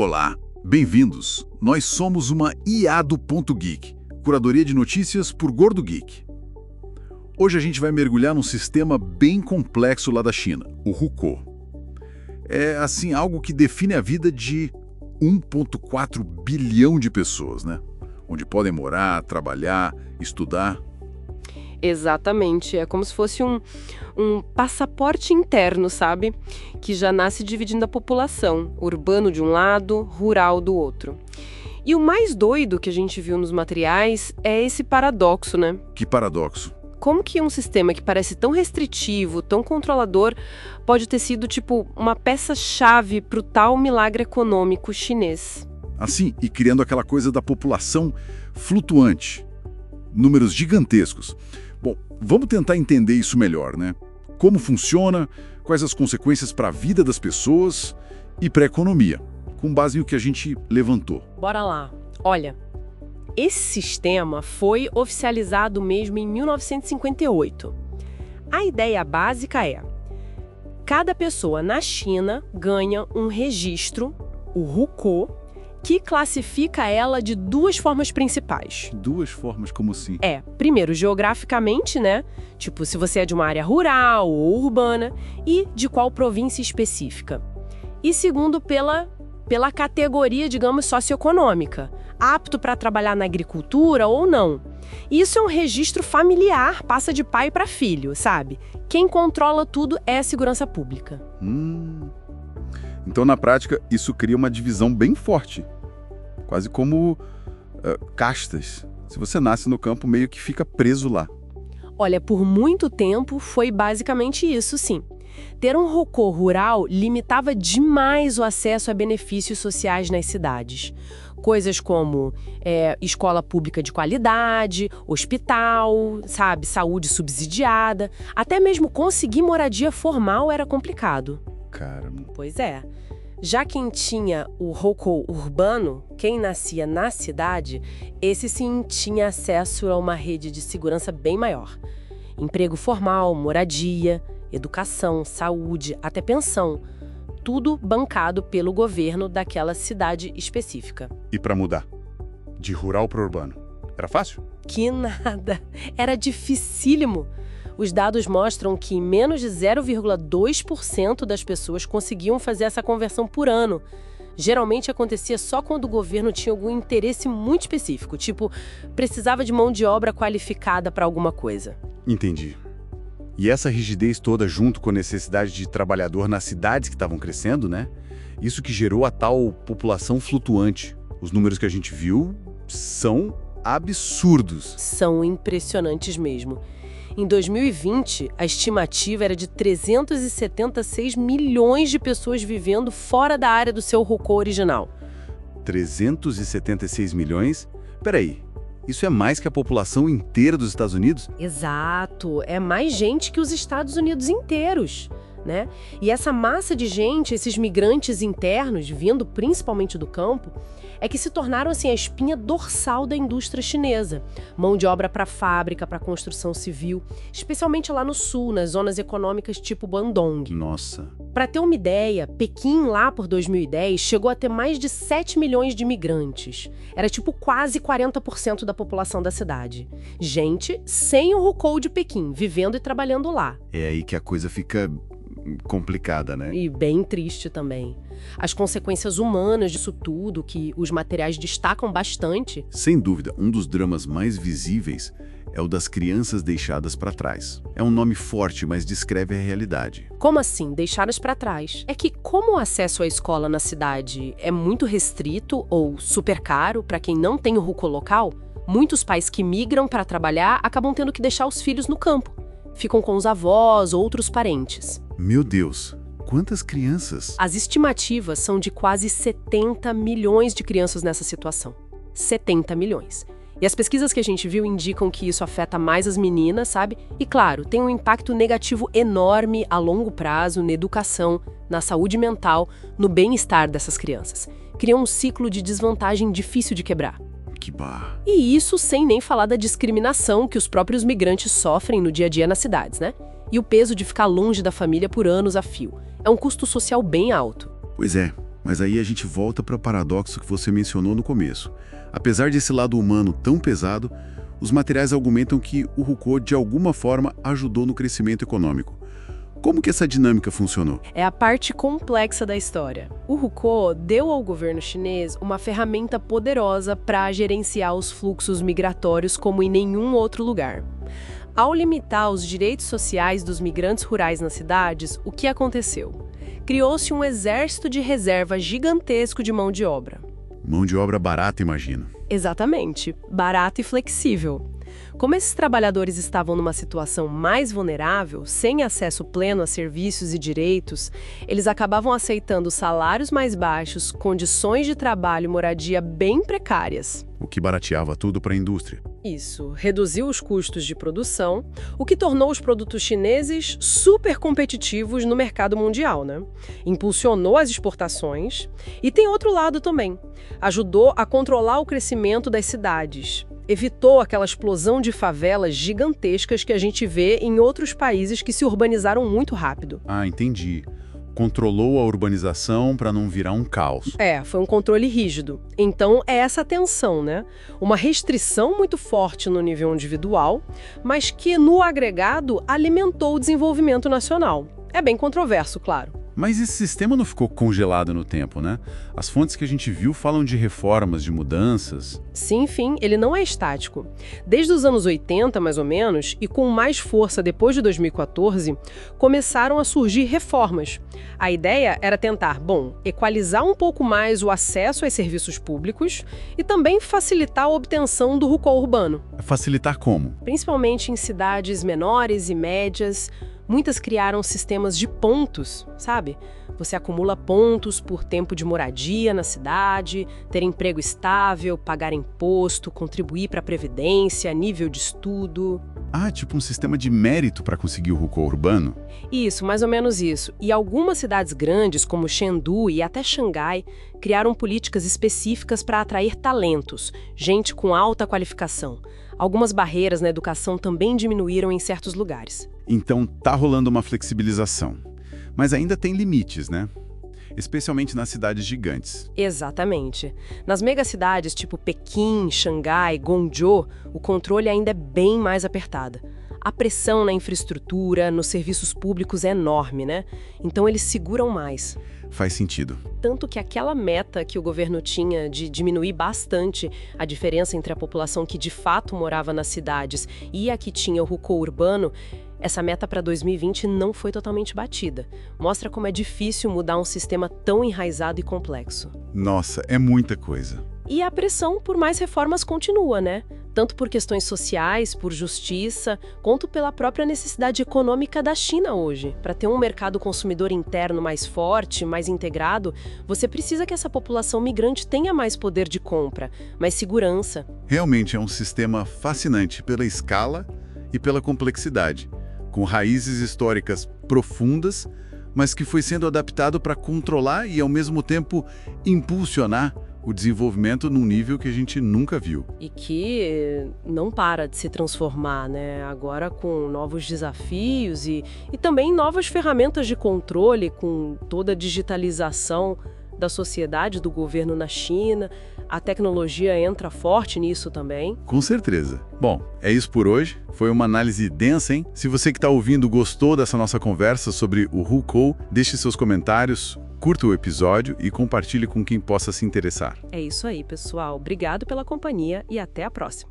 Olá, bem-vindos. Nós somos uma IA do Ponto Geek, curadoria de notícias por Gordo Geek. Hoje a gente vai mergulhar num sistema bem complexo lá da China, o Hukou. É, assim, algo que define a vida de 1,4 bilhão de pessoas, né? Onde podem morar, trabalhar, estudar. Exatamente, é como se fosse um passaporte interno, sabe? Que já nasce dividindo a população, urbano de um lado, rural do outro. E o mais doido que a gente viu nos materiais é esse paradoxo, né? Que paradoxo. Como que um sistema que parece tão restritivo, tão controlador, pode ter sido, tipo, uma peça-chave para o tal milagre econômico chinês? Assim, e criando aquela coisa da população flutuante. Números gigantescos. Bom, vamos tentar entender isso melhor, né? Como funciona, quais as consequências para a vida das pessoas e para a economia, com base no que a gente levantou. Bora lá. Olha, esse sistema foi oficializado mesmo em 1958. A ideia básica é: cada pessoa na China ganha um registro, o Hukou, que classifica ela de duas formas principais. Duas formas, como assim? Primeiro, geograficamente, né? Tipo, se você é de uma área rural ou urbana, e de qual província específica. E segundo, pela categoria, digamos, socioeconômica. Apto para trabalhar na agricultura ou não. Isso é um registro familiar, passa de pai para filho, sabe? Quem controla tudo é a segurança pública. Então, na prática, isso cria uma divisão bem forte. Quase como castas. Se você nasce no campo, meio que fica preso lá. Olha, por muito tempo foi basicamente isso, sim. Ter um Hukou rural limitava demais o acesso a benefícios sociais nas cidades. Coisas como escola pública de qualidade, hospital, sabe, saúde subsidiada. Até mesmo conseguir moradia formal era complicado. Caramba. Pois é. Já quem tinha o Hukou urbano, quem nascia na cidade, esse sim tinha acesso a uma rede de segurança bem maior. Emprego formal, moradia, educação, saúde, até pensão. Tudo bancado pelo governo daquela cidade específica. E para mudar? De rural para urbano? Era fácil? Que nada! Era dificílimo! Os dados mostram que menos de 0,2% das pessoas conseguiam fazer essa conversão por ano. Geralmente acontecia só quando o governo tinha algum interesse muito específico, tipo, precisava de mão de obra qualificada para alguma coisa. Entendi. E essa rigidez toda junto com a necessidade de trabalhador nas cidades que estavam crescendo, né? Isso que gerou a tal população flutuante. Os números que a gente viu são absurdos. São impressionantes mesmo. Em 2020, a estimativa era de 376 milhões de pessoas vivendo fora da área do seu Hukou original. 376 milhões? Peraí, isso é mais que a população inteira dos Estados Unidos? Exato, é mais gente que os Estados Unidos inteiros, né? E essa massa de gente, esses migrantes internos, vindo principalmente do campo, é que se tornaram assim a espinha dorsal da indústria chinesa. Mão de obra para fábrica, para construção civil, especialmente lá no sul, nas zonas econômicas tipo Guangdong. Nossa. Para ter uma ideia, Pequim lá por 2010 chegou a ter mais de 7 milhões de imigrantes. Era tipo quase 40% da população da cidade. Gente sem o Hukou de Pequim, vivendo e trabalhando lá. É aí que a coisa fica complicada, né? E bem triste também. As consequências humanas disso tudo, que os materiais destacam bastante. Sem dúvida, um dos dramas mais visíveis é o das crianças deixadas para trás. É um nome forte, mas descreve a realidade. Como assim, deixadas para trás? É que como o acesso à escola na cidade é muito restrito ou super caro para quem não tem o Hukou local, muitos pais que migram para trabalhar acabam tendo que deixar os filhos no campo. Ficam com os avós ou outros parentes. Meu Deus, quantas crianças? As estimativas são de quase 70 milhões de crianças nessa situação. 70 milhões. E as pesquisas que a gente viu indicam que isso afeta mais as meninas, sabe? E claro, tem um impacto negativo enorme a longo prazo na educação, na saúde mental, no bem-estar dessas crianças. Cria um ciclo de desvantagem difícil de quebrar. Que barra. E isso sem nem falar da discriminação que os próprios migrantes sofrem no dia a dia nas cidades, né? E o peso de ficar longe da família por anos a fio. É um custo social bem alto. Pois é. Mas aí a gente volta para o paradoxo que você mencionou no começo. Apesar desse lado humano tão pesado, os materiais argumentam que o Hukou, de alguma forma, ajudou no crescimento econômico. Como que essa dinâmica funcionou? É a parte complexa da história. O Hukou deu ao governo chinês uma ferramenta poderosa para gerenciar os fluxos migratórios como em nenhum outro lugar. Ao limitar os direitos sociais dos migrantes rurais nas cidades, o que aconteceu? Criou-se um exército de reserva gigantesco de mão de obra. Mão de obra barata, imagino. Exatamente, barata e flexível. Como esses trabalhadores estavam numa situação mais vulnerável, sem acesso pleno a serviços e direitos, eles acabavam aceitando salários mais baixos, condições de trabalho e moradia bem precárias. O que barateava tudo para a indústria. Isso reduziu os custos de produção, o que tornou os produtos chineses super competitivos no mercado mundial, né? Impulsionou as exportações e tem outro lado também. Ajudou a controlar o crescimento das cidades. Evitou aquela explosão de favelas gigantescas que a gente vê em outros países que se urbanizaram muito rápido. Ah, entendi. Controlou a urbanização para não virar um caos. Foi um controle rígido. Então, é essa tensão, né? Uma restrição muito forte no nível individual, mas que, no agregado, alimentou o desenvolvimento nacional. É bem controverso, claro. Mas esse sistema não ficou congelado no tempo, né? As fontes que a gente viu falam de reformas, de mudanças. Sim, enfim, ele não é estático. Desde os anos 80, mais ou menos, e com mais força depois de 2014, começaram a surgir reformas. A ideia era tentar, equalizar um pouco mais o acesso aos serviços públicos e também facilitar a obtenção do Hukou urbano. Facilitar como? Principalmente em cidades menores e médias. Muitas criaram sistemas de pontos, sabe? Você acumula pontos por tempo de moradia na cidade, ter emprego estável, pagar imposto, contribuir para a previdência, nível de estudo. Ah, tipo um sistema de mérito para conseguir o Hukou urbano? Isso, mais ou menos isso. E algumas cidades grandes, como Chengdu e até Xangai, criaram políticas específicas para atrair talentos, gente com alta qualificação. Algumas barreiras na educação também diminuíram em certos lugares. Então tá rolando uma flexibilização. Mas ainda tem limites, né? Especialmente nas cidades gigantes. Exatamente. Nas megacidades tipo Pequim, Xangai, Guangzhou, o controle ainda é bem mais apertado. A pressão na infraestrutura, nos serviços públicos é enorme, né? Então eles seguram mais. Faz sentido. Tanto que aquela meta que o governo tinha de diminuir bastante a diferença entre a população que de fato morava nas cidades e a que tinha o Hukou urbano, essa meta para 2020 não foi totalmente batida. Mostra como é difícil mudar um sistema tão enraizado e complexo. Nossa, é muita coisa. E a pressão por mais reformas continua, né? Tanto por questões sociais, por justiça, quanto pela própria necessidade econômica da China hoje. Para ter um mercado consumidor interno mais forte, mais integrado, você precisa que essa população migrante tenha mais poder de compra, mais segurança. Realmente é um sistema fascinante pela escala e pela complexidade, com raízes históricas profundas, mas que foi sendo adaptado para controlar e, ao mesmo tempo, impulsionar o desenvolvimento num nível que a gente nunca viu. E que não para de se transformar, né? Agora com novos desafios e também novas ferramentas de controle, com toda a digitalização da sociedade, do governo na China. A tecnologia entra forte nisso também. Com certeza. Bom, é isso por hoje. Foi uma análise densa, hein? Se você que está ouvindo gostou dessa nossa conversa sobre o Hukou, deixe seus comentários, curta o episódio e compartilhe com quem possa se interessar. É isso aí, pessoal. Obrigado pela companhia e até a próxima.